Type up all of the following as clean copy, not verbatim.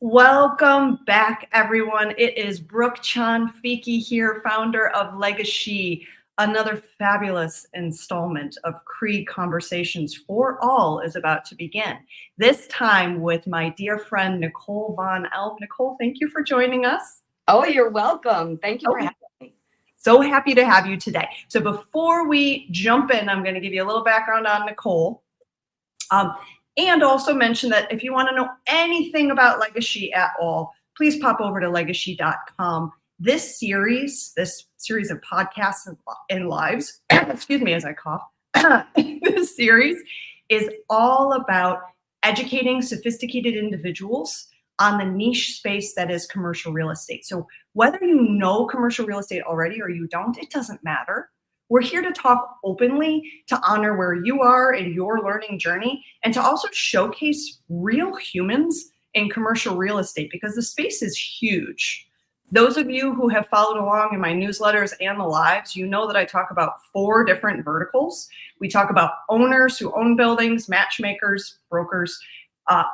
Welcome back, everyone. It is Brooke Chan-Fiki here, founder of LegaSHE. Another fabulous installment of CRE Conversations for All is about to begin. This time with my dear friend, Nicole Von Elm. Nicole, thank you for joining us. Oh, you're welcome. Thank you for having me. So happy to have you today. So before we jump in, I'm going to give you a little background on Nicole. And also mention that if you want to know anything about LegaSHE at all, please pop over to LegaSHE.com. This series of podcasts and lives, excuse me as I cough, this series is all about educating sophisticated individuals on the niche space that is commercial real estate. So whether you know commercial real estate already or you don't, it doesn't matter. We're here to talk openly, to honor where you are in your learning journey, and to also showcase real humans in commercial real estate because the space is huge. Those of you who have followed along in my newsletters and the lives, you know that I talk about 4 different verticals. We talk about owners who own buildings, matchmakers, brokers,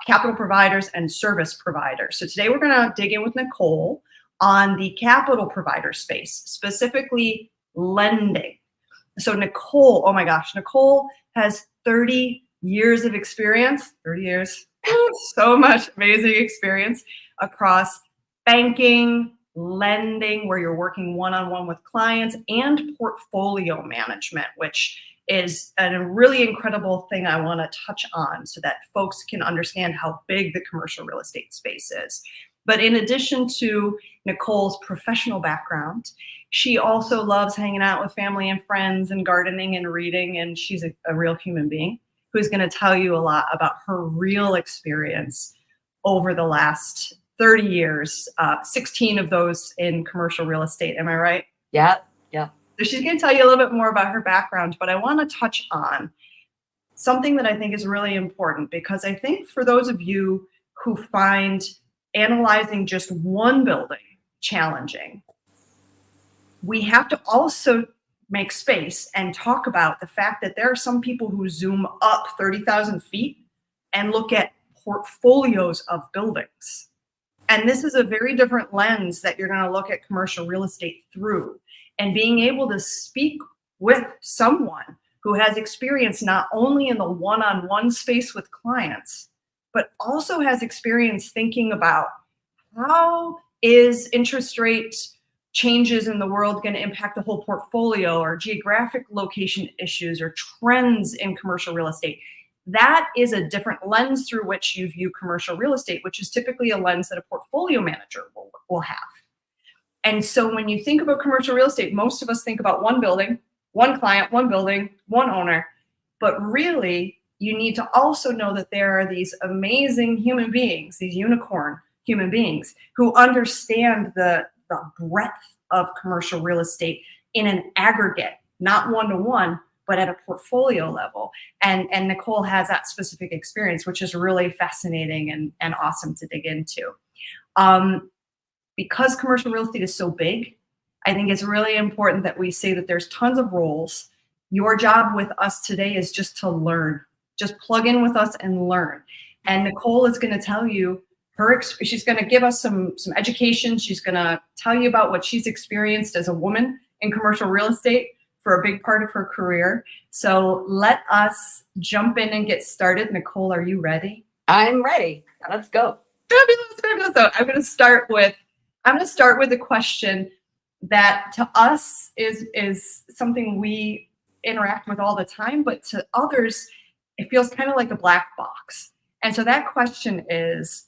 capital providers, and service providers. So today we're going to dig in with Nicole on the capital provider space, specifically lending. So Nicole, oh my gosh, Nicole has 30 years of experience, 30 years, so much amazing experience across banking, lending, where you're working one-on-one with clients, and portfolio management, which is a really incredible thing I want to touch on so that folks can understand how big the commercial real estate space is. But in addition to Nicole's professional background, she also loves hanging out with family and friends and gardening and reading, and she's a real human being who's going to tell you a lot about her real experience over the last 30 years, 16 of those in commercial real estate. Am I right? Yeah. So she's going to tell you a little bit more about her background, but I want to touch on something that I think is really important, because I think for those of you who find analyzing just one building challenging, we have to also make space and talk about the fact that there are some people who zoom up 30,000 feet and look at portfolios of buildings. And this is a very different lens that you're going to look at commercial real estate through. And being able to speak with someone who has experience not only in the one-on-one space with clients, but also has experience thinking about how is interest rates changes in the world going to impact the whole portfolio, or geographic location issues, or trends in commercial real estate. That is a different lens through which you view commercial real estate, which is typically a lens that a portfolio manager will have. And so when you think about commercial real estate, most of us think about one building, one client, one building, one owner. But really, you need to also know that there are these amazing human beings, these unicorn human beings, who understand the breadth of commercial real estate in an aggregate, not one-to-one, but at a portfolio level. And Nicole has that specific experience, which is really fascinating and awesome to dig into. Because commercial real estate is so big, I think it's really important that we say that there's tons of roles. Your job with us today is just to learn. Just plug in with us and learn. And Nicole is going to tell you she's going to give us some education. She's going to tell you about what she's experienced as a woman in commercial real estate for a big part of her career. So let us jump in and get started. Nicole, are you ready? I'm ready. Let's go. Fabulous. So I'm going to start with a question that to us is something we interact with all the time, but to others, it feels kind of like a black box. And so that question is,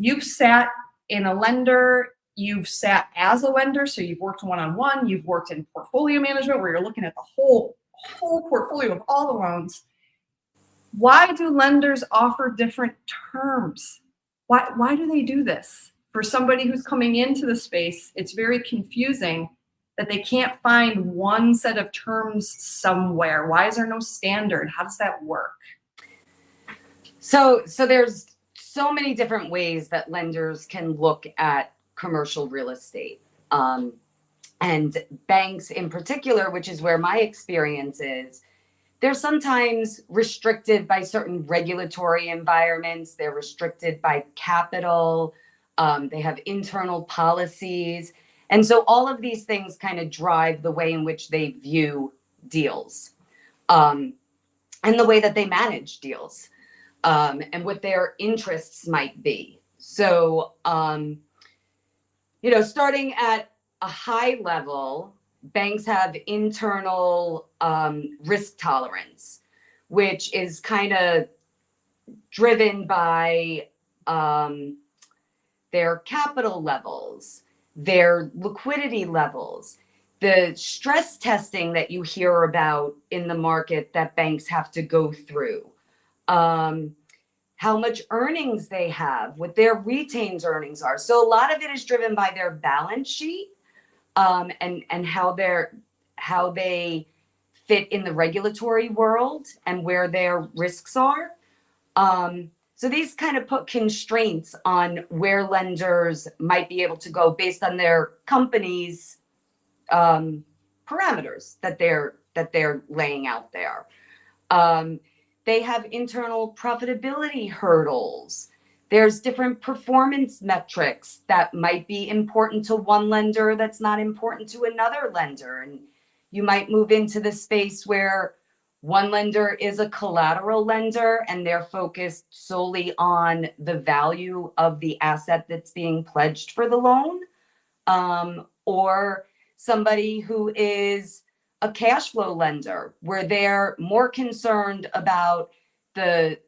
you've sat in a lender, you've sat as a lender, so you've worked one-on-one, you've worked in portfolio management where you're looking at the whole portfolio of all the loans. Why do lenders offer different terms? Why do they do this? For somebody who's coming into the space, it's very confusing that they can't find one set of terms somewhere. Why is there no standard? How does that work? So there's so many different ways that lenders can look at commercial real estate. And banks in particular, which is where my experience is, they're sometimes restricted by certain regulatory environments. They're restricted by capital. They have internal policies. And so all of these things kind of drive the way in which they view deals, and the way that they manage deals, and what their interests might be. So, starting at a high level, banks have internal risk tolerance, which is kind of driven by their capital levels, their liquidity levels, the stress testing that you hear about in the market that banks have to go through, how much earnings they have, what their retained earnings are. So a lot of it is driven by their balance sheet, and how they fit in the regulatory world and where their risks are. So these kind of put constraints on where lenders might be able to go based on their company's parameters that they're laying out there. They have internal profitability hurdles. There's different performance metrics that might be important to one lender that's not important to another lender. And you might move into the space where one lender is a collateral lender and they're focused solely on the value of the asset that's being pledged for the loan, or somebody who is a cash flow lender where they're more concerned about the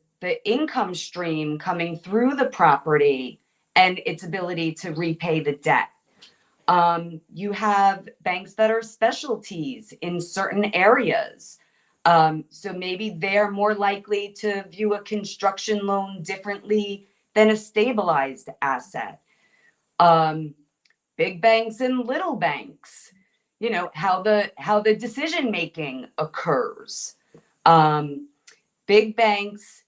income stream coming through the property and its ability to repay the debt. You have banks that are specialties in certain areas. So maybe they're more likely to view a construction loan differently than a stabilized asset. Big banks and little banks, how the decision making occurs. Big banks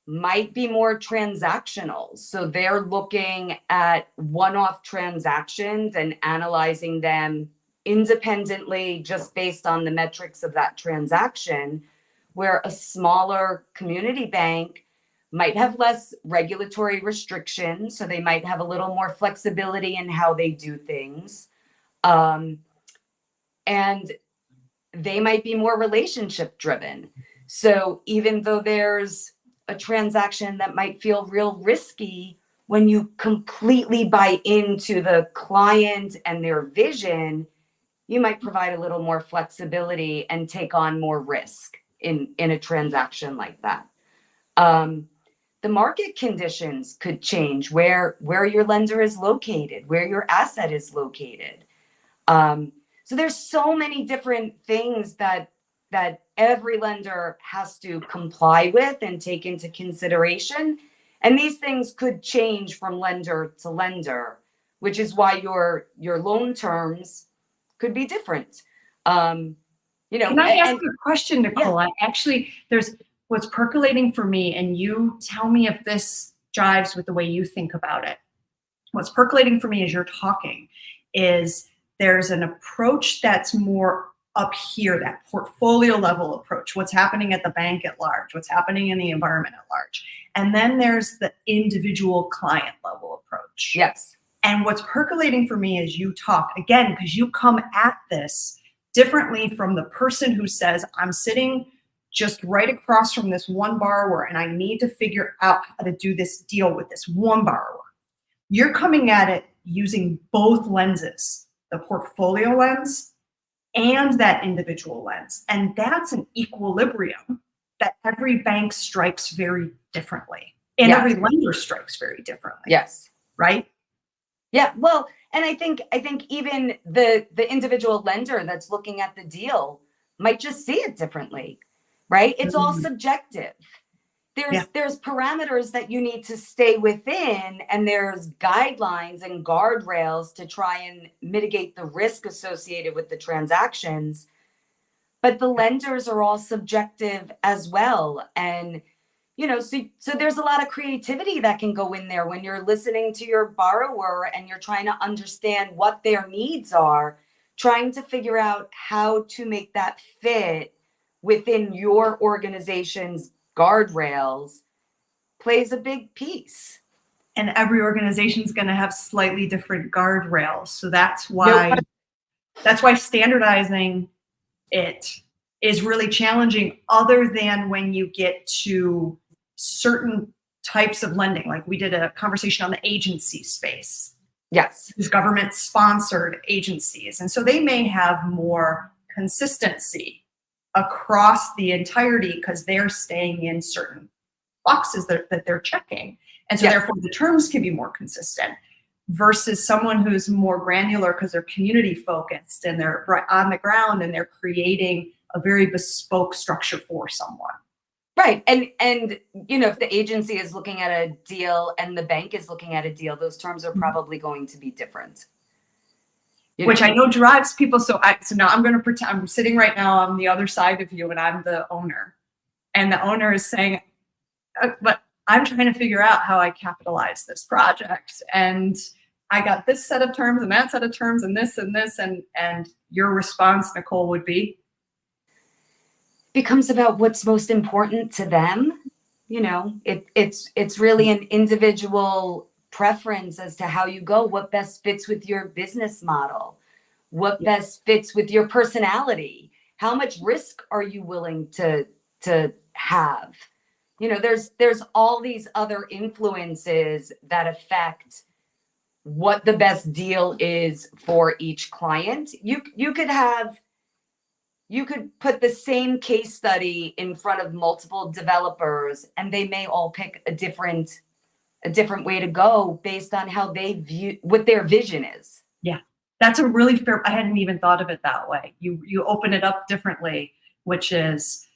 might be more transactional. So they're looking at one-off transactions and analyzing them independently just based on the metrics of that transaction, where a smaller community bank might have less regulatory restrictions. So they might have a little more flexibility in how they do things. And they might be more relationship driven. So even though there's a transaction that might feel real risky, when you completely buy into the client and their vision, you might provide a little more flexibility and take on more risk in a transaction like that. The market conditions could change where your lender is located, where your asset is located. So there's so many different things that every lender has to comply with and take into consideration. And these things could change from lender to lender, which is why your loan terms could be different. Can I ask a question, Nicole? Yeah. Actually, there's what's percolating for me, and you tell me if this jives with the way you think about it. What's percolating for me as you're talking is there's an approach that's more up here, that portfolio level approach, what's happening at the bank at large, what's happening in the environment at large. And then there's the individual client level approach. Yes. And what's percolating for me as you talk, again, because you come at this differently from the person who says, I'm sitting just right across from this one borrower and I need to figure out how to do this deal with this one borrower. You're coming at it using both lenses, the portfolio lens and that individual lens. And that's an equilibrium that every bank strikes very differently. And every lender strikes very differently. Yes. Right? Yeah. Well, and I think even the individual lender that's looking at the deal might just see it differently, right? It's all subjective. There's parameters that you need to stay within, and there's guidelines and guardrails to try and mitigate the risk associated with the transactions. But the lenders are all subjective as well. And, so there's a lot of creativity that can go in there when you're listening to your borrower and you're trying to understand what their needs are, trying to figure out how to make that fit within your organization's guardrails plays a big piece. And every organization is going to have slightly different guardrails. So that's No, why standardizing it is really challenging, other than when you get to certain types of lending. Like we did a conversation on the agency space. yes. There's government sponsored agencies. And so they may have more consistency across the entirety because they're staying in certain boxes that they're checking. And so Yes. therefore the terms can be more consistent, versus someone who's more granular because they're community focused and they're on the ground and they're creating a very bespoke structure for someone. Right. And you know, if the agency is looking at a deal and the bank is looking at a deal, those terms are probably going to be different. Which I know drives people. So now I'm going to pretend I'm sitting right now on the other side of you and I'm the owner. And the owner is saying, but I'm trying to figure out how I capitalize this project. And I got this set of terms and that set of terms and this and this. And your response, Nicole, would be? Becomes about what's most important to them. You know, it's really an individual preference as to how you go, what best fits with your business model, what best fits with your personality, how much risk are you willing to have. You know, there's all these other influences that affect what the best deal is for each client. You could put the same case study in front of multiple developers and they may all pick a different way to go based on how they view what their vision is. Yeah, that's a really fair. I hadn't even thought of it that way. You open it up differently, which is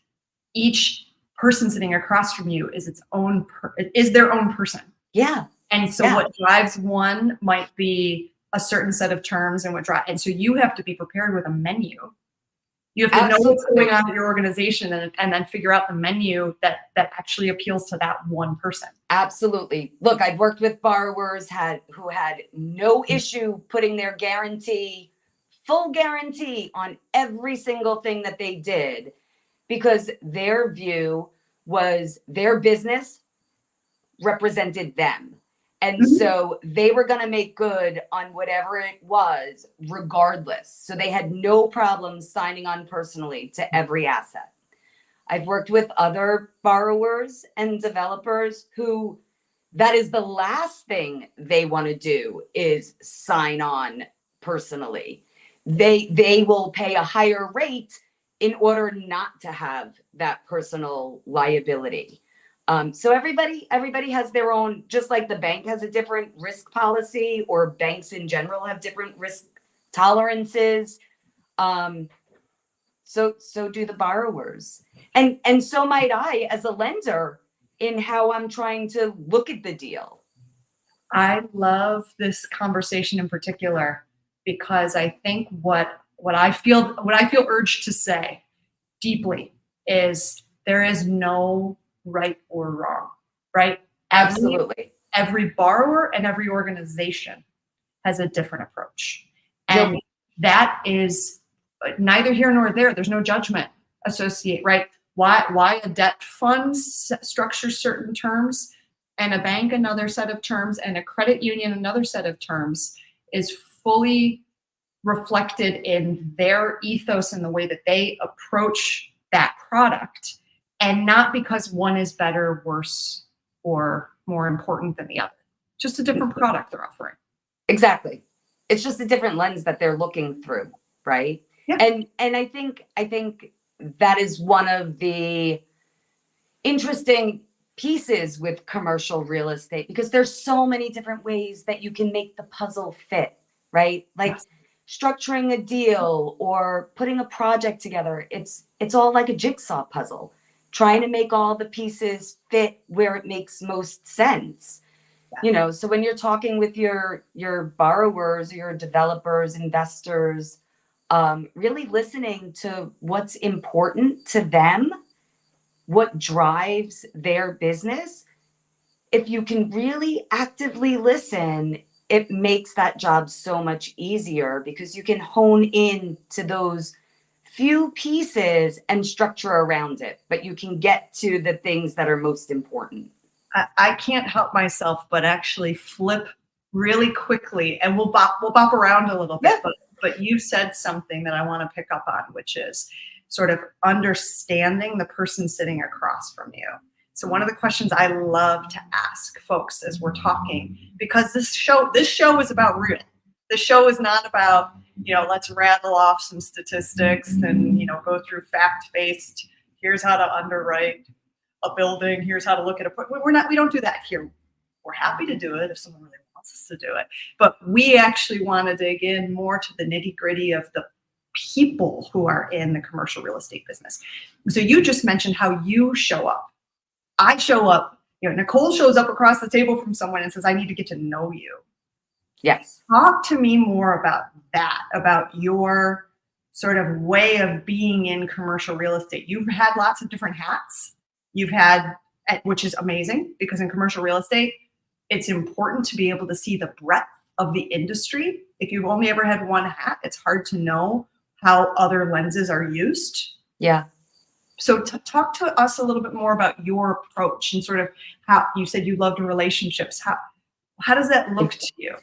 each person sitting across from you is their own person. Yeah. And so what drives one might be a certain set of terms, and so you have to be prepared with a menu. You have to know what's going on at your organization and then figure out the menu that actually appeals to that one person. Absolutely. Look, I've worked with borrowers who had no issue putting their full guarantee on every single thing that they did, because their view was their business represented them. And so they were going to make good on whatever it was, regardless. So they had no problem signing on personally to every asset. I've worked with other borrowers and developers who that is the last thing they want to do is sign on personally. They will pay a higher rate in order not to have that personal liability. So everybody has their own, just like the bank has a different risk policy, or banks in general have different risk tolerances. So do the borrowers. And so might I as a lender in how I'm trying to look at the deal. I love this conversation in particular because I think what I feel urged to say deeply is there is no right or wrong, right? Absolutely. Every borrower and every organization has a different approach. And that is neither here nor there. There's no judgment associated, right? Why a debt fund structures certain terms and a bank another set of terms and a credit union another set of terms is fully reflected in their ethos and the way that they approach that product, and not because one is better, worse, or more important than the other. Just a different product they're offering. Exactly. It's just a different lens that they're looking through, right? Yeah. And I think that is one of the interesting pieces with commercial real estate, because there's so many different ways that you can make the puzzle fit, right? Like structuring a deal or putting a project together. It's all like a jigsaw puzzle, trying to make all the pieces fit where it makes most sense. You know, so when you're talking with your borrowers, your developers, investors, really listening to what's important to them, what drives their business. If you can really actively listen, it makes that job so much easier because you can hone in to those few pieces and structure around it, but you can get to the things that are most important. I can't help myself but actually flip really quickly, and we'll bop around a little bit, Yeah. but you said something that I want to pick up on, which is sort of understanding the person sitting across from you. So one of the questions I love to ask folks as we're talking, because this show is about real. This show is not about, let's rattle off some statistics and, go through fact-based, here's how to underwrite a building, here's how to look at a, we don't do that here. We're happy to do it if someone really wants us to do it. But we actually want to dig in more to the nitty-gritty of the people who are in the commercial real estate business. So you just mentioned how you show up. I show up, Nicole shows up across the table from someone and says, I need to get to know you. Yes. Talk to me more about that, about your sort of way of being in commercial real estate. You've had lots of different hats. You've had, which is amazing, because in commercial real estate, it's important to be able to see the breadth of the industry. If you've only ever had one hat, it's hard to know how other lenses are used. Yeah. So talk to us a little bit more about your approach and sort of how you said you loved relationships. How does that look to you?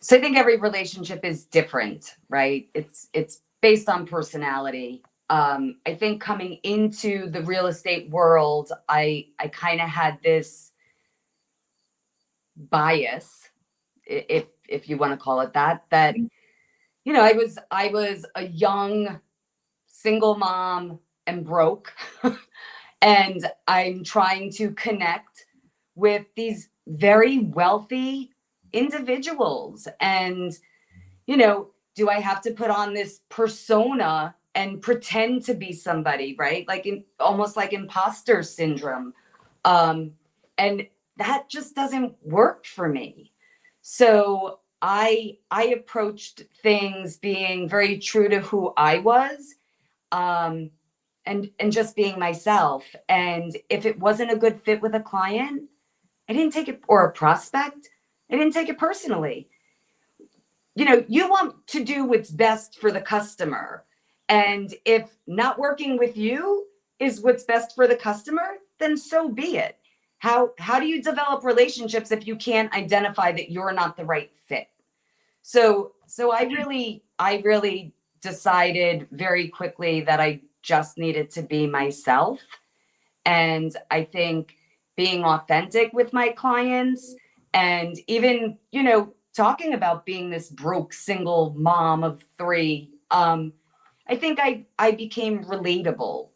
So I think every relationship is different, right? It's based on personality. I think coming into the real estate world, I kind of had this bias, if you want to call it that, I was a young single mom and broke, and I'm trying to connect with these very wealthy individuals. And, do I have to put on this persona and pretend to be somebody, right? Almost like imposter syndrome. And that just doesn't work for me. So I approached things being very true to who I was, and just being myself. And if it wasn't a good fit with a client, I didn't take it, or a prospect, I didn't take it personally. You want to do what's best for the customer. And if not working with you is what's best for the customer, then so be it. How do you develop relationships if you can't identify that you're not the right fit? So I really decided very quickly that I just needed to be myself. And I think being authentic with my clients, and even, talking about being this broke single mom of 3, I think I became relatable.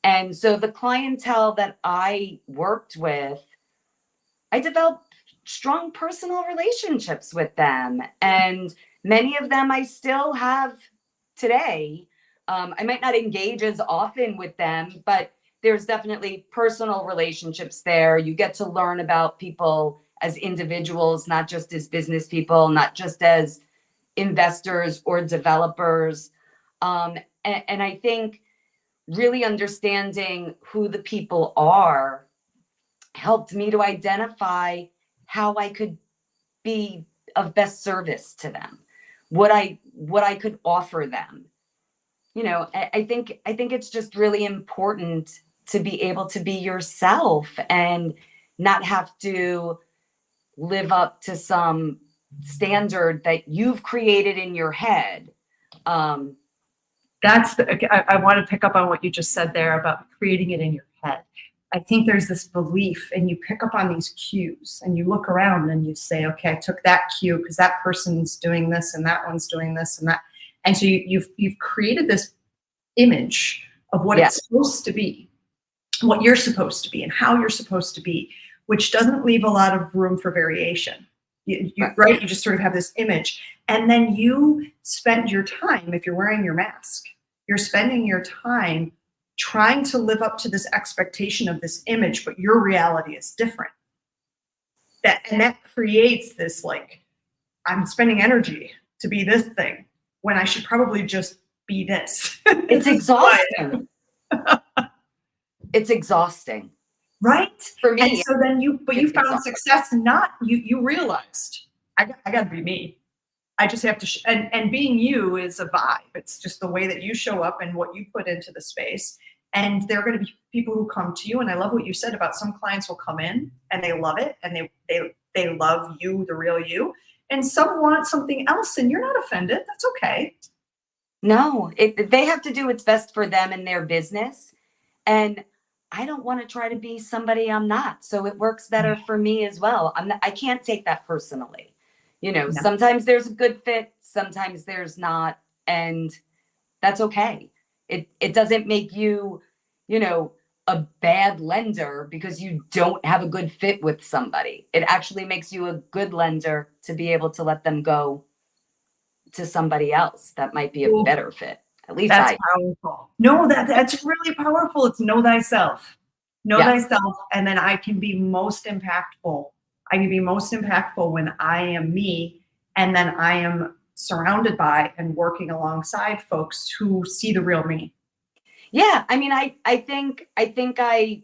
And so the clientele that I worked with, I developed strong personal relationships with them. And many of them I still have today. I might not engage as often with them, but there's definitely personal relationships there. You get to learn about people as individuals, not just as business people, not just as investors or developers. And I think really understanding who the people are helped me to identify how I could be of best service to them, what I could offer them. I think it's just really important to be able to be yourself and not have to live up to some standard that you've created in your head. I want to pick up on what you just said there about creating it in your head. I think there's this belief, and you pick up on these cues and you look around and you say, okay, I took that cue because that person's doing this and that one's doing this and that. And so you've created this image of what it's supposed to be, what you're supposed to be and how you're supposed to be, which doesn't leave a lot of room for variation. Right? You just sort of have this image. And then you spend your time, if you're wearing your mask, you're spending your time trying to live up to this expectation of this image, but your reality is different. That creates this, I'm spending energy to be this thing when I should probably just be this. It's exhausting. It's exhausting. Right? For me. And so then you found exhausting. success, you realized, I got to be me. I just have to, and being you is a vibe. It's just the way that you show up and what you put into the space. And there are going to be people who come to you. And I love what you said about some clients will come in and they love it and they love you, the real you. And some want something else and you're not offended. That's okay. No, they have to do what's best for them and their business. And I don't want to try to be somebody I'm not. So it works better for me as well. I can't take that personally. You know, No. sometimes there's a good fit, sometimes there's not. And that's okay. It doesn't make you, you know, a bad lender because you don't have a good fit with somebody. It actually makes you a good lender to be able to let them go to somebody else that might be a Ooh, better fit. At least that's powerful. No, that's really powerful. It's know thyself. Know Yes. thyself. And then I can be most impactful. I can be most impactful when I am me. And then I am surrounded by and working alongside folks who see the real me. Yeah, I mean, I think I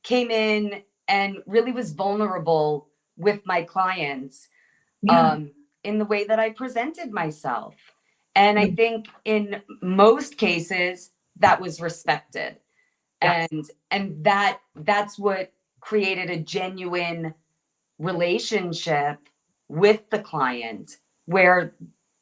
came in and really was vulnerable with my clients Yeah. in the way that I presented myself. And I Mm. think in most cases that was respected. Yes. And that's what created a genuine relationship with the client where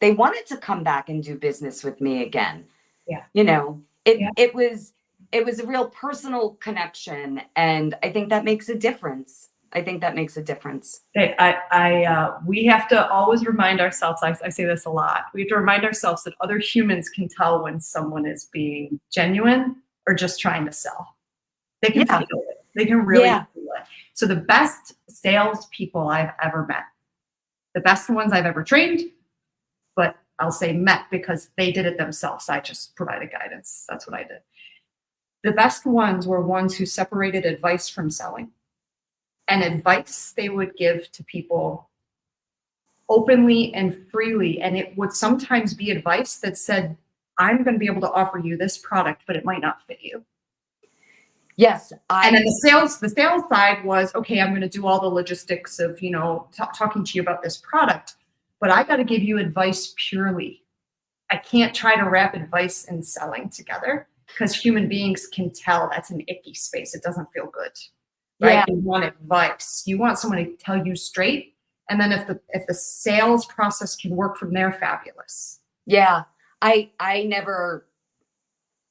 they wanted to come back and do business with me again. Yeah. You know, Yeah. it was a real personal connection, and I think that makes a difference. I think that makes a difference. We have to always remind ourselves, I say this a lot, we have to remind ourselves that other humans can tell when someone is being genuine or just trying to sell. They can Yeah. feel it. They can really Yeah. feel it. So the best salespeople I've ever met, the best ones I've ever trained, but I'll say met because they did it themselves. I just provided guidance. That's what I did. The best ones were ones who separated advice from selling. And advice they would give to people openly and freely. And it would sometimes be advice that said, I'm going to be able to offer you this product, but it might not fit you. Yes. And then the sales side was, okay, I'm going to do all the logistics of, talking to you about this product, but I got to give you advice purely. I can't try to wrap advice and selling together because human beings can tell that's an icky space. It doesn't feel good. Right? Yeah. You want advice. You want someone to tell you straight. And then if the sales process can work from there, fabulous. Yeah. I never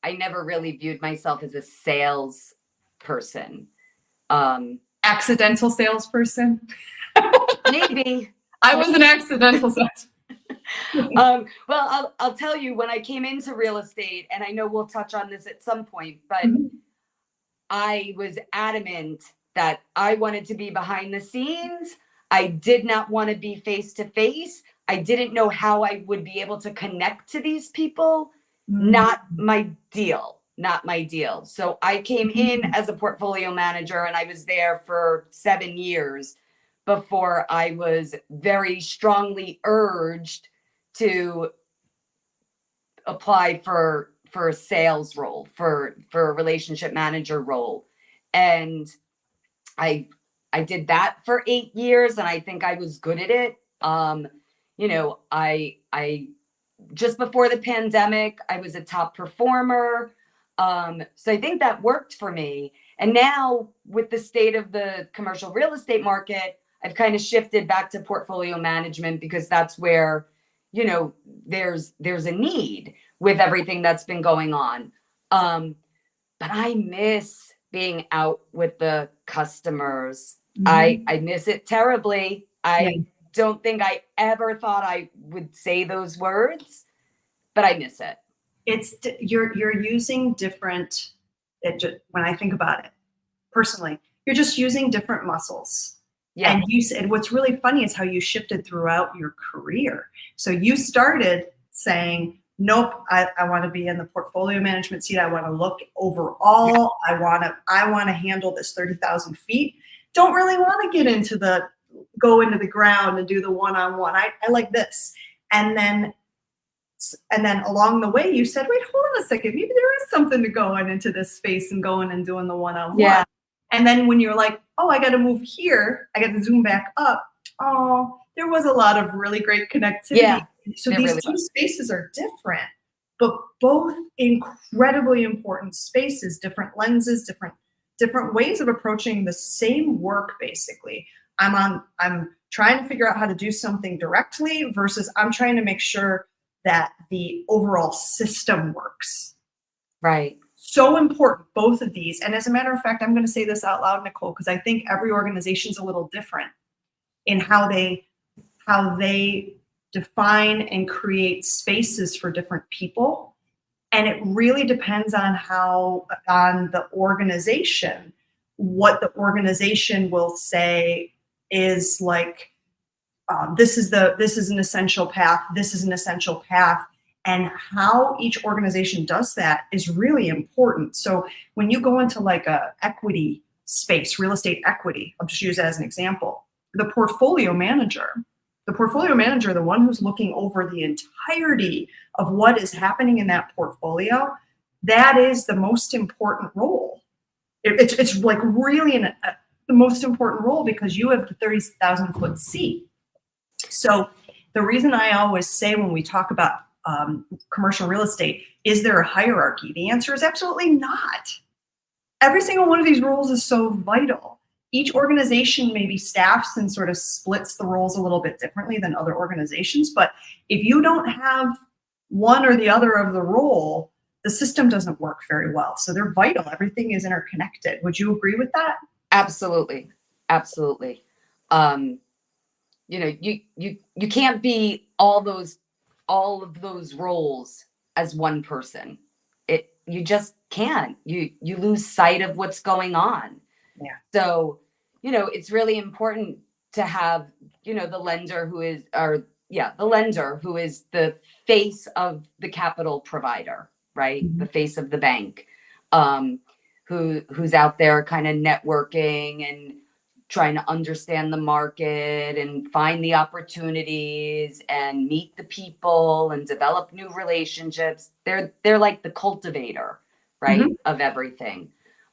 really viewed myself as a sales person. Accidental salesperson. Maybe. I was an accidental salesperson. Well, I'll tell you, when I came into real estate, and I know we'll touch on this at some point, but I was adamant that I wanted to be behind the scenes. I did not want to be face to face. I didn't know how I would be able to connect to these people. Not my deal. Not my deal. So I came in as a portfolio manager and I was there for 7 years before I was very strongly urged to apply for a sales role, for a relationship manager role. And I did that for 8 years and I think I was good at it. I just before the pandemic, I was a top performer. So I think that worked for me. And now with the state of the commercial real estate market, I've kind of shifted back to portfolio management because that's where, there's a need with everything that's been going on. But I miss being out with the customers. I miss it terribly. I don't think I ever thought I would say those words, but I miss it. You're using different, when I think about it personally, you're just using different muscles. Yeah. And what's really funny is how you shifted throughout your career. So you started saying, nope, I want to be in the portfolio management seat. I want to look overall. Yeah. I want to handle this 30,000 feet. Don't really want to get into go into the ground and do the one-on-one. I like this. And then along the way you said, wait, hold on a second. Maybe there is something to going into this space and going and doing the one-on-one. Yeah. And then when you're like, oh, I got to move here, I got to zoom back up. Oh, there was a lot of really great connectivity. Yeah, So it these really two was. spaces are different, but both incredibly important spaces, different lenses, different ways of approaching the same work. Basically, I'm trying to figure out how to do something directly versus I'm trying to make sure that the overall system works. Right. So important, both of these. And as a matter of fact, I'm going to say this out loud, Nicole, because I think every organization is a little different in how they define and create spaces for different people. And it really depends on the organization, what the organization will say is like, this is an essential path. This is an essential path. And how each organization does that is really important. So when you go into like a equity space, real estate equity, I'll just use that as an example. The portfolio manager, the one who's looking over the entirety of what is happening in that portfolio, that is the most important role. It's like really the most important role because you have the 30,000 foot seat. So the reason I always say when we talk about commercial real estate, is there a hierarchy? The answer is absolutely not. Every single one of these roles is so vital. Each organization maybe staffs and sort of splits the roles a little bit differently than other organizations. But if you don't have one or the other of the role, the system doesn't work very well. So they're vital. Everything is interconnected. Would you agree with that? Absolutely. Absolutely. You know, you can't be all of those roles as one person. You just can't. You lose sight of what's going on. Yeah. So, you know, it's really important to have, you know, the lender who is the face of the capital provider, right? Mm-hmm. The face of the bank, who's out there kind of networking and trying to understand the market and find the opportunities and meet the people and develop new relationships. They're like the cultivator, right, Mm-hmm. of everything.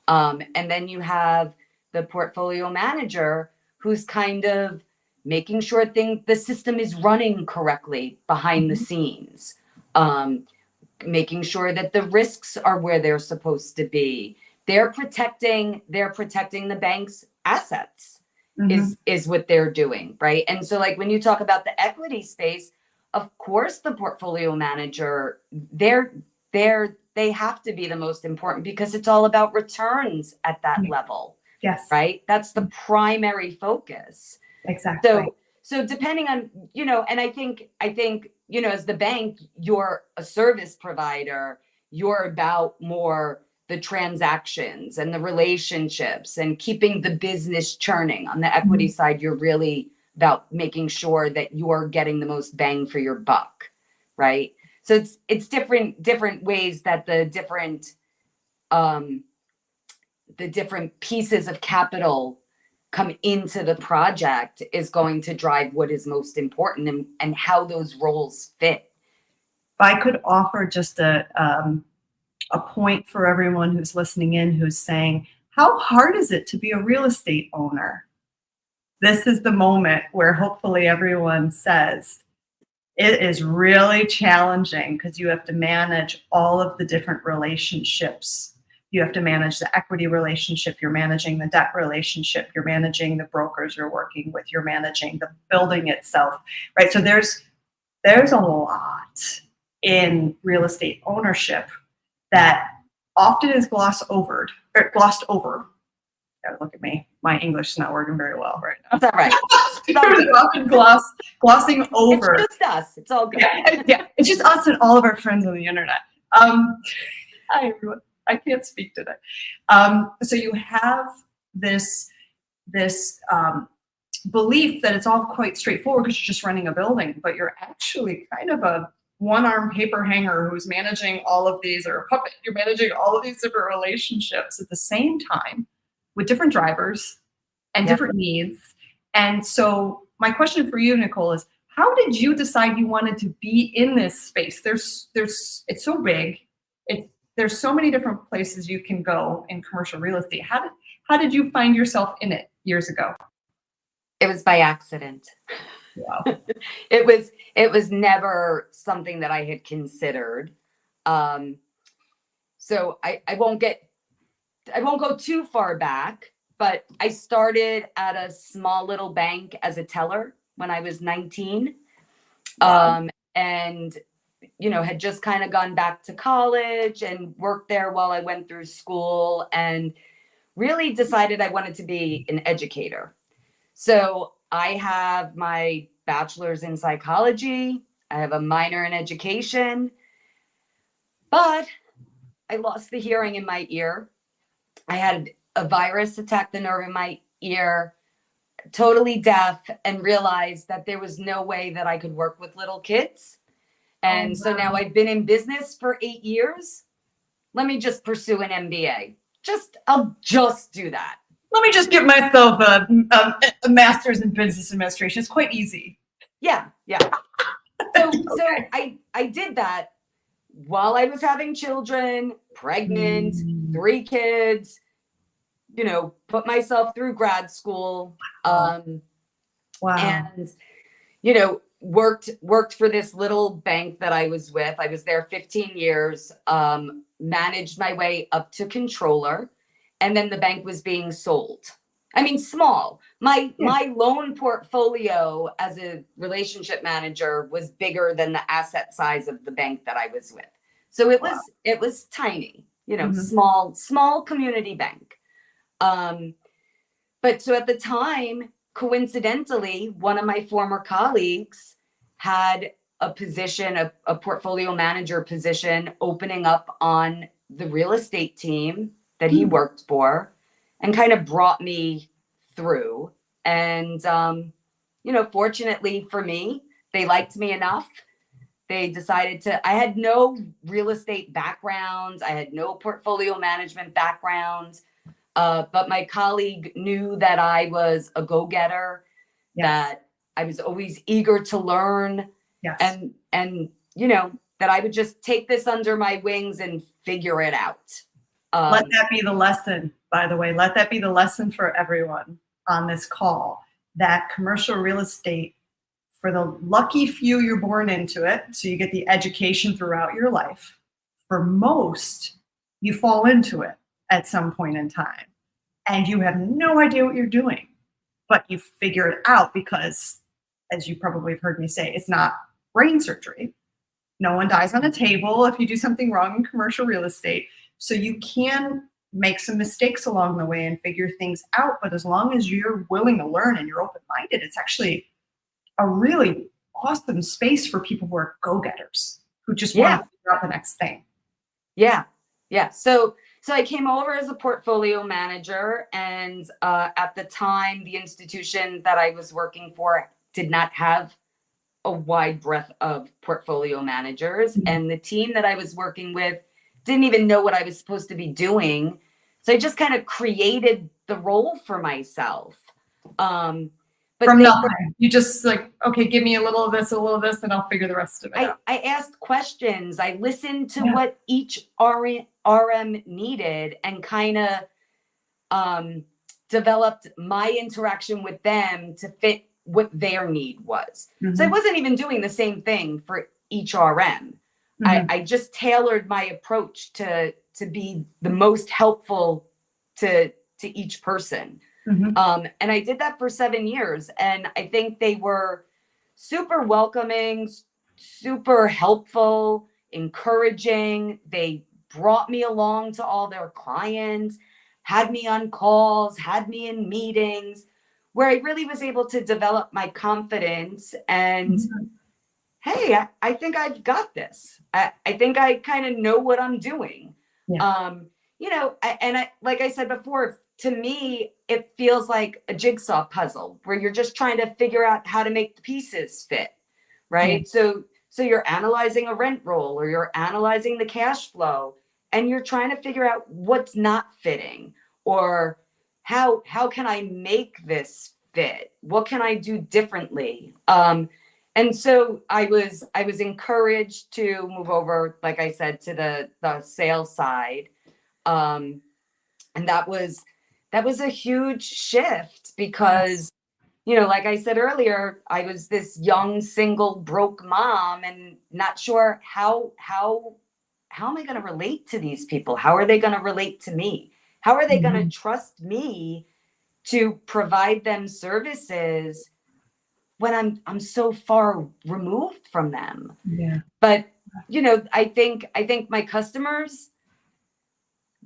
And then you have the portfolio manager who's kind of making sure the system is running correctly behind the scenes, making sure that the risks are where they're supposed to be. They're protecting the bank's assets. Mm-hmm. Is what they're doing, right? And so like when you talk about the equity space, of course the portfolio manager, they have to be the most important because it's all about returns at that level. Yes. Right? That's the primary focus. Exactly. So depending on, you know, and I think, you know, as the bank, you're a service provider, you're about more the transactions and the relationships and keeping the business churning. On the equity side, you're really about making sure that you're getting the most bang for your buck, right? So it's different ways that the different pieces of capital come into the project is going to drive what is most important and how those roles fit. If I could offer just a point for everyone who's listening in, who's saying, how hard is it to be a real estate owner? This is the moment where hopefully everyone says, it is really challenging because you have to manage all of the different relationships. You have to manage the equity relationship, you're managing the debt relationship, you're managing the brokers you're working with, you're managing the building itself, right? So there's a lot in real estate ownership that often is glossed over. Gotta look at me. My English is not working very well right now. That's all right. It's often glossing over. It's just us. It's all good. Yeah, it's just us and all of our friends on the internet. Hi everyone. I can't speak today. So you have this belief that it's all quite straightforward because you're just running a building, but you're actually kind of a one-arm paper hanger who's managing all of these, or a puppet. You're managing all of these different relationships at the same time with different drivers and different needs. And so my question for you, Nicole, is how did you decide you wanted to be in this space? It's so big. There's so many different places you can go in commercial real estate. How did you find yourself in it years ago? It was by accident. Wow. It was never something that I had considered. So I won't go too far back, but I started at a small little bank as a teller when I was 19. Wow. And had just kind of gone back to college and worked there while I went through school, and really decided I wanted to be an educator. So I have my bachelor's in psychology. I have a minor in education, but I lost the hearing in my ear. I had a virus attack the nerve in my ear, totally deaf, and realized that there was no way that I could work with little kids. And so now I've been in business for 8 years. Let me just pursue an MBA. I'll just do that. Let me just give myself a master's in business administration. It's quite easy. Yeah. So I did that while I was having children, pregnant, 3 kids, put myself through grad school. Wow. And, worked for this little bank that I was with. I was there 15 years, managed my way up to controller, and then the bank was being sold. I mean, small. My loan portfolio as a relationship manager was bigger than the asset size of the bank that I was with. So it was tiny, small community bank. But so at the time, coincidentally, one of my former colleagues had a position, a portfolio manager position opening up on the real estate team that he worked for, and kind of brought me through. And, fortunately for me, they liked me enough. They decided I had no real estate background. I had no portfolio management background. But my colleague knew that I was a go-getter, that I was always eager to learn, and that I would just take this under my wings and figure it out. Let that be the lesson, by the way. Let that be the lesson for everyone on this call, that commercial real estate, for the lucky few, you're born into it, so you get the education throughout your life. For most, you fall into it at some point in time, and you have no idea what you're doing, but you figure it out because, as you probably have heard me say, it's not brain surgery. No one dies on a table if you do something wrong in commercial real estate. So you can make some mistakes along the way and figure things out, but as long as you're willing to learn and you're open-minded, it's actually a really awesome space for people who are go-getters, who just want to figure out the next thing. Yeah. So I came over as a portfolio manager, and at the time, the institution that I was working for did not have a wide breadth of portfolio managers, and the team that I was working with didn't even know what I was supposed to be doing. So I just kind of created the role for myself. But from nothing, you just okay, give me a little of this, and I'll figure the rest of it out. I asked questions. I listened to what each RM needed, and kind of developed my interaction with them to fit what their need was. So I wasn't even doing the same thing for each RM. I just tailored my approach to be the most helpful to each person. And I did that for 7 years, and I think they were super welcoming, super helpful, encouraging. They brought me along to all their clients, had me on calls, had me in meetings, where I really was able to develop my confidence and, hey, I think I've got this. I think I kind of know what I'm doing. Like I said before, to me, it feels like a jigsaw puzzle where you're just trying to figure out how to make the pieces fit, right? So you're analyzing a rent roll, or you're analyzing the cash flow, and you're trying to figure out what's not fitting, or how can I make this fit? What can I do differently? And so I was encouraged to move over, like I said, to the sales side. And that was a huge shift, because you know, like I said earlier, I was this young, single, broke mom and not sure how am I going to relate to these people? How are they going to relate to me? How are they going to trust me to provide them services when I'm so far removed from them? Yeah. But you know, I think my customers,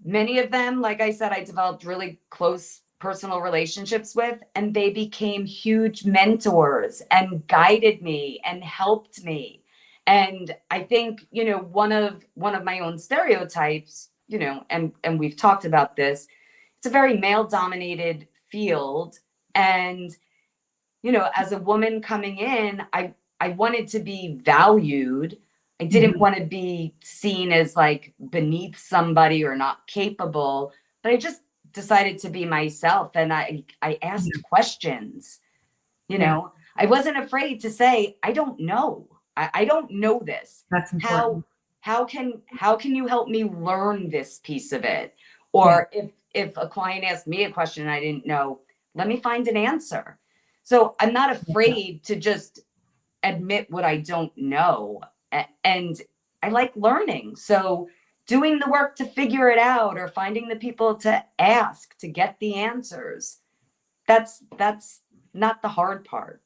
many of them, like I said, I developed really close personal relationships with, and they became huge mentors and guided me and helped me. And I think, you know, one of my own stereotypes, you know, and we've talked about this, it's a very male dominated field. And, you know, as a woman coming in, I wanted to be valued. I didn't want to be seen as like beneath somebody or not capable, but I just decided to be myself, and I asked questions. You Yeah. know, I wasn't afraid to say, I don't know. I don't know this. That's important. How can you help me learn this piece of it? Yeah. Or if a client asked me a question I didn't know, let me find an answer. So I'm not afraid to just admit what I don't know. And I like learning. So doing the work to figure it out or finding the people to ask to get the answers, that's not the hard part.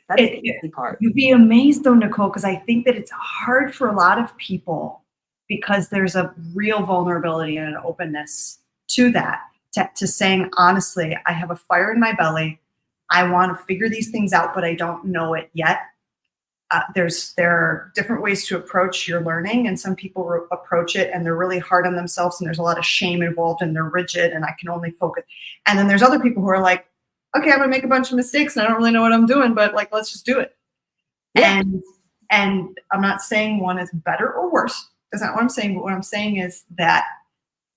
That's the easy part. You'd be amazed though, Nicole, because I think that it's hard for a lot of people because there's a real vulnerability and an openness to that, to saying, honestly, I have a fire in my belly. I want to figure these things out, but I don't know it yet. There are different ways to approach your learning, and some people approach it and they're really hard on themselves and there's a lot of shame involved and they're rigid and I can only focus. And then there's other people who are like, okay, I'm gonna make a bunch of mistakes and I don't really know what I'm doing, but like, let's just do it. Yeah. And I'm not saying one is better or worse. That's not what I'm saying. But what I'm saying is that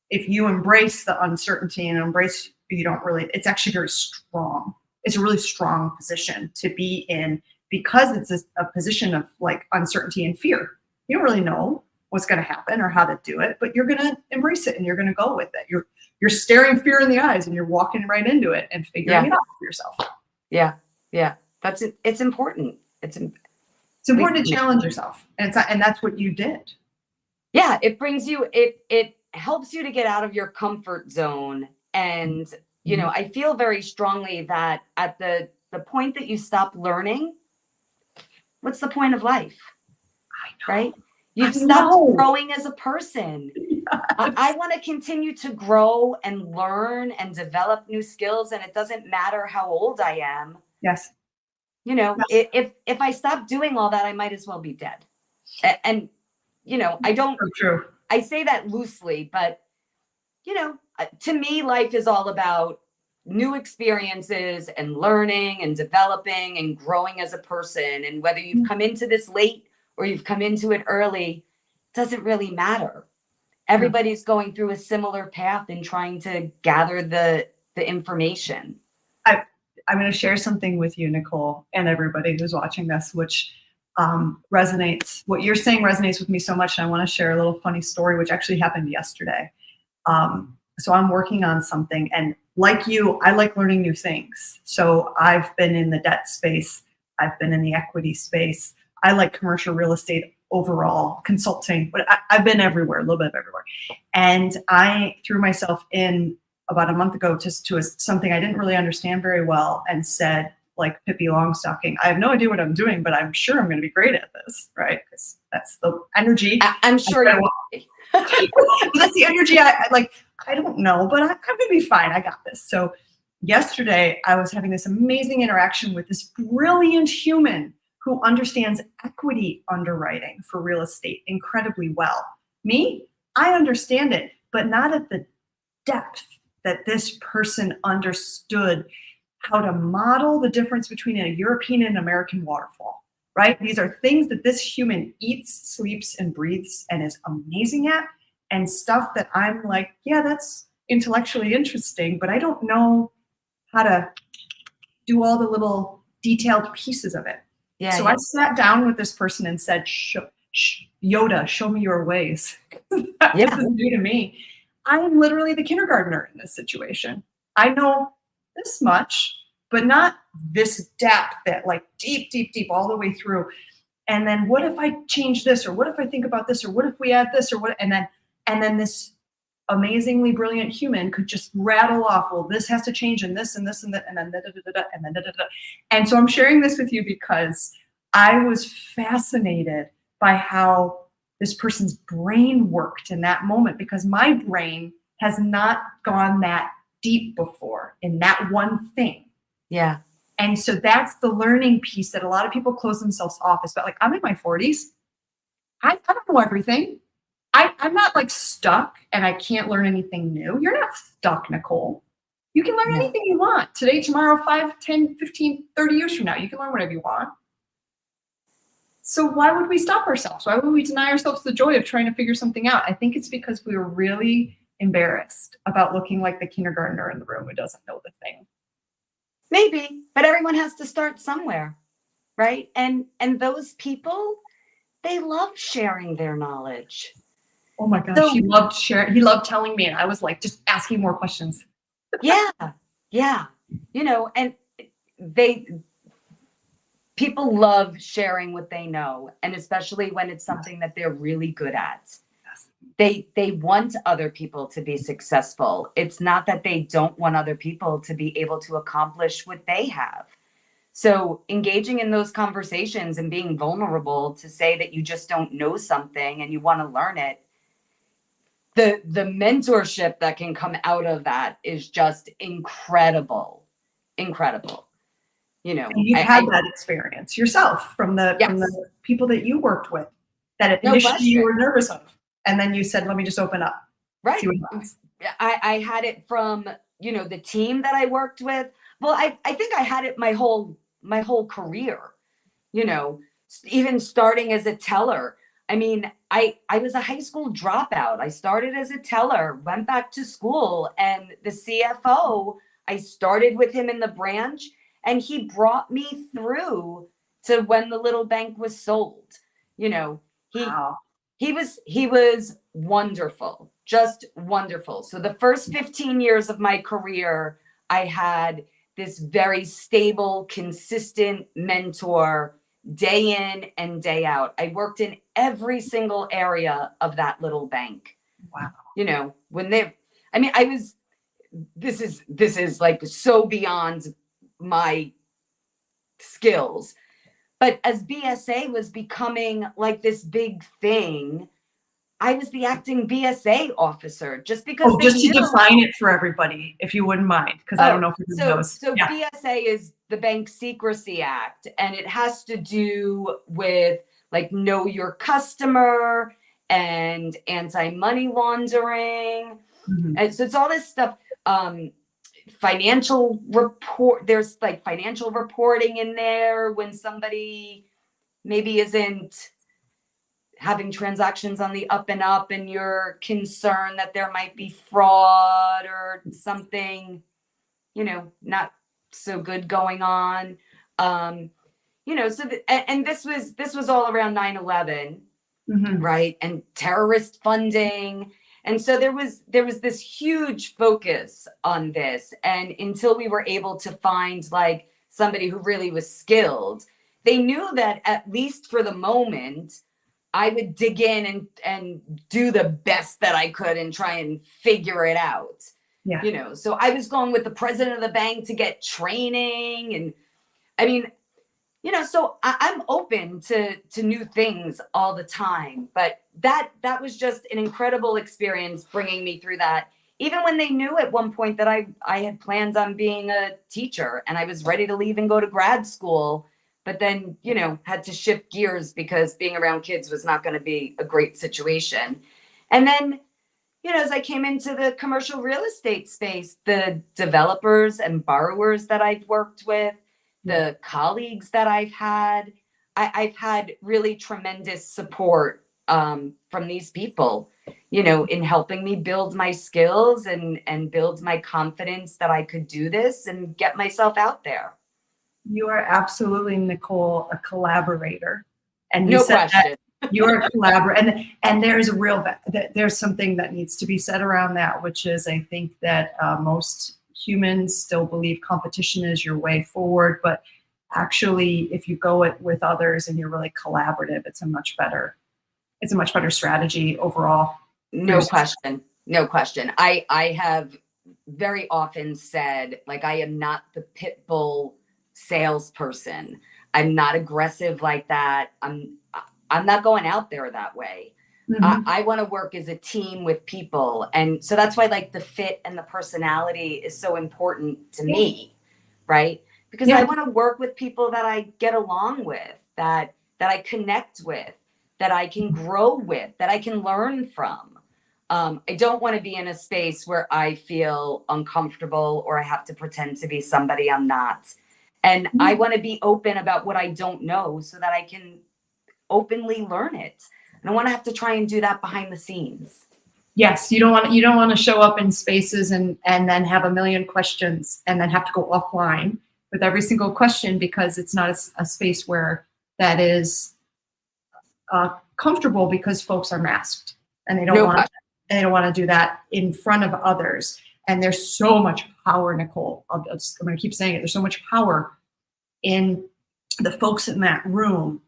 if you embrace the uncertainty and embrace, it's actually very strong. It's a really strong position to be in because it's a position of like uncertainty and fear. You don't really know what's going to happen or how to do it, but you're going to embrace it and you're going to go with it. You're staring fear in the eyes and you're walking right into it and figuring it out for yourself. Yeah. Yeah. That's it. It's important. It's important to challenge yourself. And that's what you did. Yeah. It brings you, it helps you to get out of your comfort zone. And, you know, I feel very strongly that at the point that you stop learning, what's the point of life? Right? You've stopped growing as a person. Yes. I want to continue to grow and learn and develop new skills. And it doesn't matter how old I am. Yes. You know, yes. If I stop doing all that, I might as well be dead. And you know, I say that loosely, but you know, to me, life is all about new experiences and learning and developing and growing as a person. And whether you've come into this late or you've come into it early, doesn't really matter. Everybody's going through a similar path and trying to gather the information. I'm going to share something with you, Nicole, and everybody who's watching this, which resonates. What you're saying resonates with me so much. And I want to share a little funny story, which actually happened yesterday. So I'm working on something, and like you, I like learning new things. So I've been in the debt space. I've been in the equity space. I like commercial real estate overall, consulting, but I've been everywhere, a little bit of everywhere. And I threw myself in about a month ago to something I didn't really understand very well and said, like Pippi Longstocking, I have no idea what I'm doing, but I'm sure I'm going to be great at this, right? Because that's the energy. I'm sure you will be. That's the energy I like. I don't know, but I'm going to be fine. I got this. So yesterday I was having this amazing interaction with this brilliant human who understands equity underwriting for real estate incredibly well. Me, I understand it, but not at the depth that this person understood how to model the difference between a European and American waterfall, right? These are things that this human eats, sleeps, and breathes and is amazing at, and stuff that I'm like, yeah, that's intellectually interesting, but I don't know how to do all the little detailed pieces of it. Yeah, so I sat down with this person and said, Yoda, show me your ways. This is new to me. I'm literally the kindergartner in this situation. I know this much, but not this depth that like deep, deep, deep all the way through. And then what if I change this, or what if I think about this, or what if we add this, or what, and then this amazingly brilliant human could just rattle off, well, this has to change, and this and this and that, and then da, da, da, da, and then da, da, da. And so I'm sharing this with you because I was fascinated by how this person's brain worked in that moment, because my brain has not gone that deep before in that one thing. Yeah. And so that's the learning piece that a lot of people close themselves off. It's about like, I'm in my 40s. I don't know everything. I'm not like stuck and I can't learn anything new. You're not stuck, Nicole. You can learn anything you want today, tomorrow, 5, 10, 15, 30 years from now. You can learn whatever you want. So why would we stop ourselves? Why would we deny ourselves the joy of trying to figure something out? I think it's because we were really embarrassed about looking like the kindergartner in the room who doesn't know the thing. Maybe, but everyone has to start somewhere, right? And those people, they love sharing their knowledge. Oh my gosh, So, he loved sharing. He loved telling me, and I was like, just asking more questions. yeah. You know, and people love sharing what they know, and especially when it's something that they're really good at. They want other people to be successful. It's not that they don't want other people to be able to accomplish what they have. So engaging in those conversations and being vulnerable to say that you just don't know something and you want to learn it, the mentorship that can come out of that is just incredible. You know, and you've had that experience yourself from the people that you worked with that initially you were nervous of. And then you said, let me just open up. Right. I had it from, you know, the team that I worked with. Well, I think I had it my whole career, you know, even starting as a teller. I mean, I was a high school dropout. I started as a teller, went back to school, and the CFO, I started with him in the branch, and he brought me through to when the little bank was sold. You know, he was wonderful, just wonderful. So the first 15 years of my career, I had this very stable, consistent mentor day in and day out. I worked in every single area of that little bank. Wow. You know, this is like so beyond my skills. But as BSA was becoming like this big thing, I was the acting BSA officer just because. Oh, just to define it for everybody, if you wouldn't mind, because I don't know if you knows. So BSA is the Bank Secrecy Act, and it has to do with like know your customer and anti-money laundering. Mm-hmm. And so it's all this stuff. Financial report, there's like financial reporting in there when somebody maybe isn't having transactions on the up and up and you're concerned that there might be fraud or something, you know, not so good going on. You know, so and this was all around 9/11, mm-hmm. right? And terrorist funding. And so there was this huge focus on this. And until we were able to find like somebody who really was skilled, they knew that at least for the moment, I would dig in and do the best that I could and try and figure it out. Yeah. You know, so I was going with the president of the bank to get training. And I mean, you know, so I'm open to new things all the time, but that was just an incredible experience bringing me through that. Even when they knew at one point that I had plans on being a teacher and I was ready to leave and go to grad school, but then, you know, had to shift gears because being around kids was not going to be a great situation. And then, you know, as I came into the commercial real estate space, the developers and borrowers that I've worked with, the colleagues that I've had really tremendous support from these people, you know, in helping me build my skills and build my confidence that I could do this and get myself out there. You are absolutely, Nicole, a collaborator. And no question. You're a collaborator. And there's there's something that needs to be said around that, which is I think that most humans still believe competition is your way forward, but actually, if you go it with others and you're really collaborative, it's a much better strategy overall. No question. No question. I have very often said, like, I am not the pit bull salesperson. I'm not aggressive like that. I'm not going out there that way. Mhm. I want to work as a team with people. And so that's why, like, the fit and the personality is so important to me, right? Because I want to work with people that I get along with, that I connect with, that I can grow with, that I can learn from. I don't want to be in a space where I feel uncomfortable or I have to pretend to be somebody I'm not. And I want to be open about what I don't know so that I can openly learn it. And I want to have to try and do that behind the scenes. Yes, you don't want to show up in spaces and then have a million questions and then have to go offline with every single question, because it's not a space where that is comfortable, because folks are masked and they don't want to do that in front of others. And there's so much power, Nicole. I'm going to keep saying it. There's so much power in the folks in that room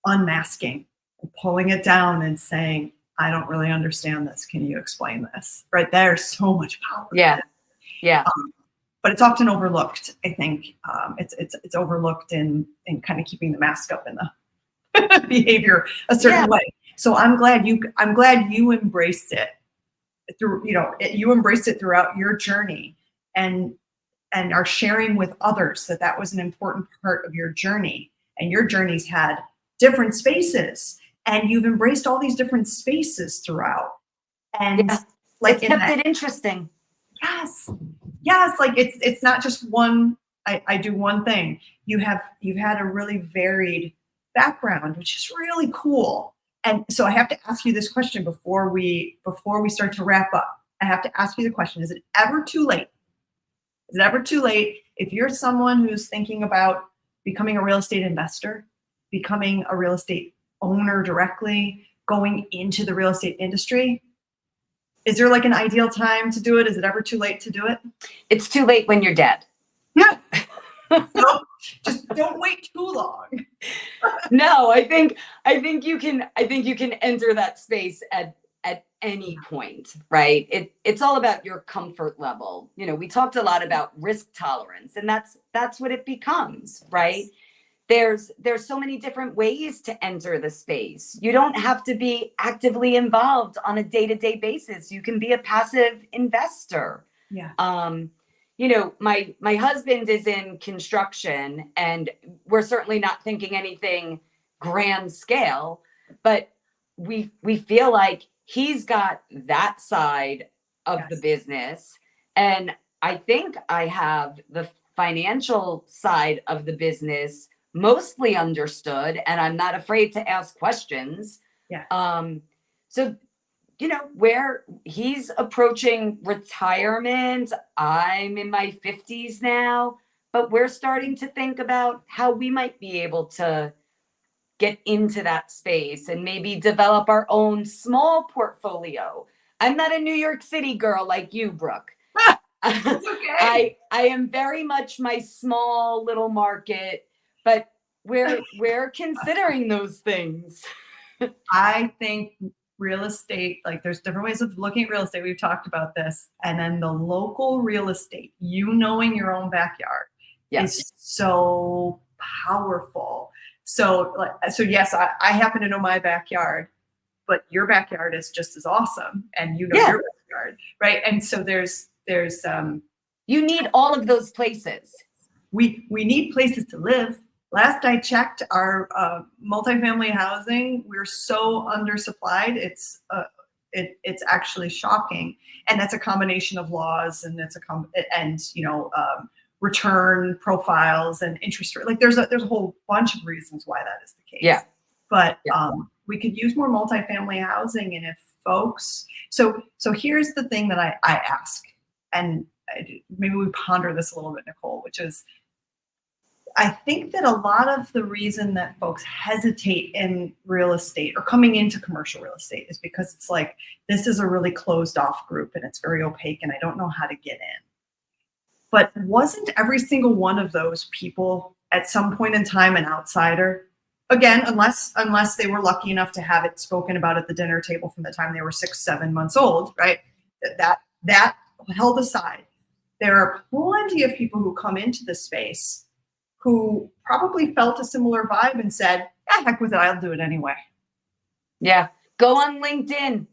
unmasking, pulling it down and saying, I don't really understand this. Can you explain this? Right? There's so much power. Yeah. Yeah. But it's often overlooked. I think it's overlooked in kind of keeping the mask up in the behavior a certain way. So I'm glad you embraced it through, you embraced it throughout your journey, and are sharing with others that was an important part of your journey. And your journey's had different spaces, and you've embraced all these different spaces throughout. And like, it's kept it interesting. Yes. Like it's not just one, I do one thing. You've had a really varied background, which is really cool. And so I have to ask you this question before we start to wrap up. I have to ask you the question: Is it ever too late? Is it ever too late if you're someone who's thinking about becoming a real estate investor, becoming a real estate owner directly, going into the real estate industry? Is there like an ideal time to do it? Is it ever too late to do it? It's too late when you're dead. Yeah. So just don't wait too long. No, I think you can enter that space at any point, right? It's all about your comfort level. We talked a lot about risk tolerance, and that's what it becomes, right? There's so many different ways to enter the space. You don't have to be actively involved on a day-to-day basis. You can be a passive investor. Yeah. My husband is in construction, and we're certainly not thinking anything grand scale, but we feel like he's got that side of the business, and I think I have the financial side of the business mostly understood, and I'm not afraid to ask questions. Yeah. So, where he's approaching retirement, I'm in my 50s now, but we're starting to think about how we might be able to get into that space and maybe develop our own small portfolio. I'm not a New York City girl like you, Brooke. It's okay. I am very much my small little market, but we're considering those things. I think real estate, like there's different ways of looking at real estate. We've talked about this. And then the local real estate, knowing your own backyard is so powerful. So yes, I happen to know my backyard, but your backyard is just as awesome. And your backyard, right? And so there's you need all of those places. We need places to live. Last I checked, our multifamily housing, we're so undersupplied. It's actually shocking, and that's a combination of laws, and return profiles and interest rate. Like there's a whole bunch of reasons why that is the case. Yeah. But we could use more multifamily housing, and if folks, so here's the thing that I ask, and maybe we ponder this a little bit, Nicole, which is, I think that a lot of the reason that folks hesitate in real estate or coming into commercial real estate is because it's like, this is a really closed off group and it's very opaque and I don't know how to get in. But wasn't every single one of those people at some point in time an outsider? Again, unless they were lucky enough to have it spoken about at the dinner table from the time they were 6, 7 months old, right? That held aside, there are plenty of people who come into the space who probably felt a similar vibe and said, "Ah, heck with it, I'll do it anyway." Yeah. Go on LinkedIn.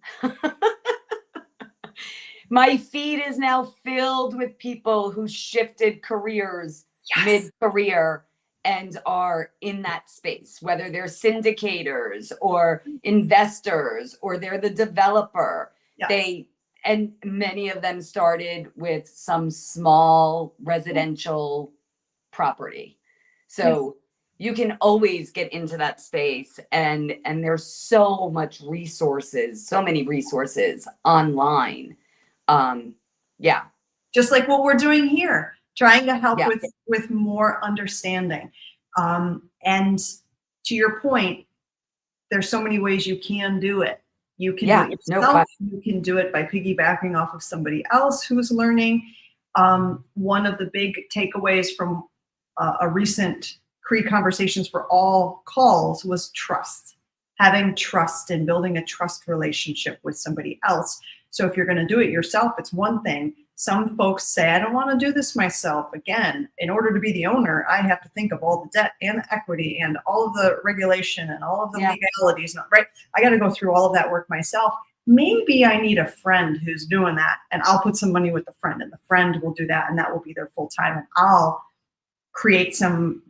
My feed is now filled with people who shifted careers mid-career and are in that space, whether they're syndicators or investors or they're the developer. Yes. And many of them started with some small residential property. So you can always get into that space, and there's so many resources online. Just like what we're doing here, trying to help Yeah. with more understanding. And to your point, there's so many ways you can do it. You can do it No yourself. question. You can do it by piggybacking off of somebody else who's learning. One of the big takeaways from a recent CRE Conversations for All calls was trust. Having trust and building a trust relationship with somebody else. So if you're going to do it yourself, it's one thing. Some folks say, I don't want to do this myself. Again, in order to be the owner, I have to think of all the debt and the equity and all of the regulation and all of the legalities, right? I got to go through all of that work myself. Maybe I need a friend who's doing that, and I'll put some money with the friend, and the friend will do that, and that will be their full time, and I'll create some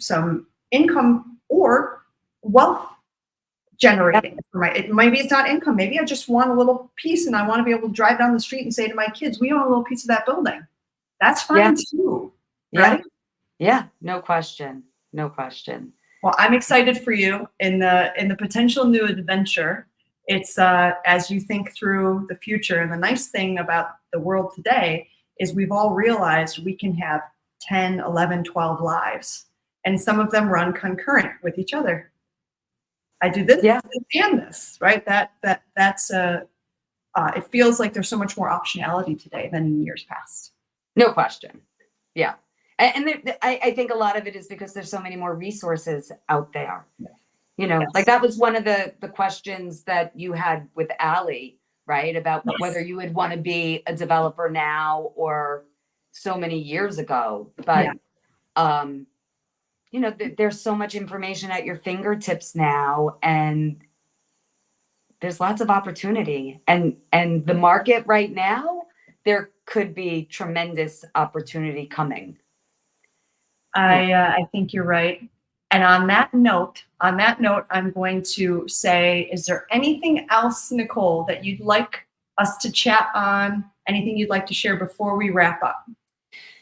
income or wealth generating. Maybe it's not income. Maybe I just want a little piece and I want to be able to drive down the street and say to my kids, we own a little piece of that building. That's fine too. Right? Yeah. No question. No question. Well, I'm excited for you in the potential new adventure. It's as you think through the future. And the nice thing about the world today is we've all realized we can have 10, 11, 12 lives. And some of them run concurrent with each other. I do this and this, right? That's it feels like there's so much more optionality today than in years past. No question. Yeah. And I think a lot of it is because there's so many more resources out there. You know, like that was one of the questions that you had with Allie, right? About whether you would want to be a developer now or so many years ago. But you know, there's so much information at your fingertips now, and there's lots of opportunity. And the market right now, there could be tremendous opportunity coming. I think you're right. And on that note, I'm going to say, is there anything else, Nicole, that you'd like us to chat on? Anything you'd like to share before we wrap up?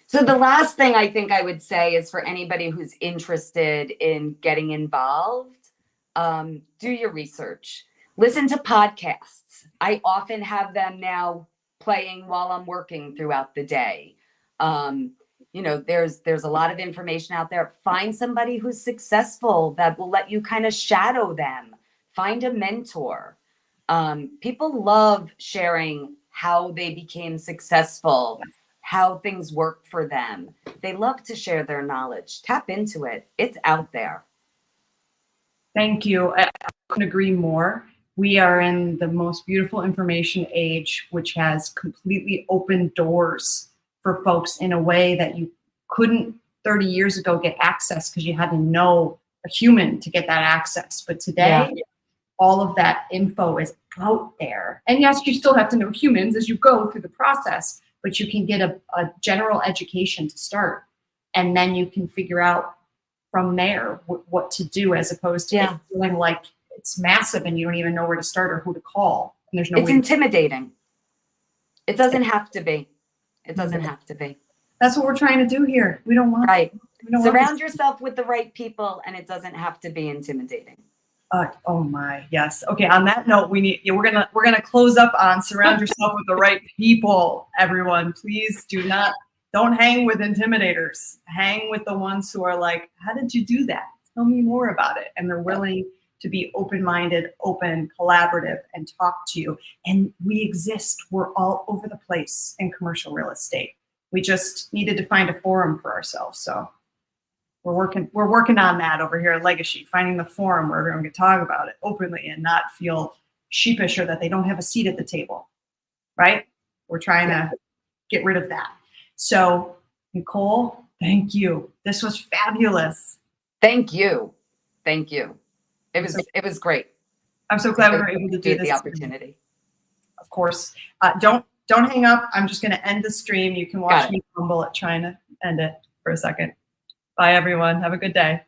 So the last thing I think I would say is for anybody who's interested in getting involved, do your research. Listen to podcasts. I often have them now playing while I'm working throughout the day. You know, there's a lot of information out there. Find somebody who's successful that will let you kind of shadow them. Find a mentor. People love sharing how they became successable, how things work for them. They love to share their knowledge. Tap into it. It's out there. Thank you. I couldn't agree more. We are in the most beautiful information age, which has completely opened doors for folks in a way that you couldn't 30 years ago get access because you had to know a human to get that access. But today, all of that info is out there. And yes, you still have to know humans as you go through the process, but you can get a general education to start. And then you can figure out from there what to do, as opposed to it feeling like it's massive and you don't even know where to start or who to call. And there's no It's intimidating. It doesn't have to be. It doesn't have to be. That's what we're trying to do here. We don't want Surround yourself with the right people, and it doesn't have to be intimidating. Oh my, yes. Okay. On that note, we're gonna close up on surround yourself with the right people. Everyone, please don't hang with intimidators. Hang with the ones who are like, how did you do that? Tell me more about it. And they're willing to be open-minded, open, collaborative, and talk to you. And we exist. We're all over the place in commercial real estate. We just needed to find a forum for ourselves. So we're working on that over here at LegaSHE, finding the forum where everyone can talk about it openly and not feel sheepish or that they don't have a seat at the table, right? We're trying to get rid of that. So Nicole, thank you. This was fabulous. Thank you. Thank you. It was great. I'm so glad we were able to do this. The opportunity. Of course. Don't hang up. I'm just going to end the stream. You can watch me fumble at trying to end it for a second. Bye, everyone. Have a good day.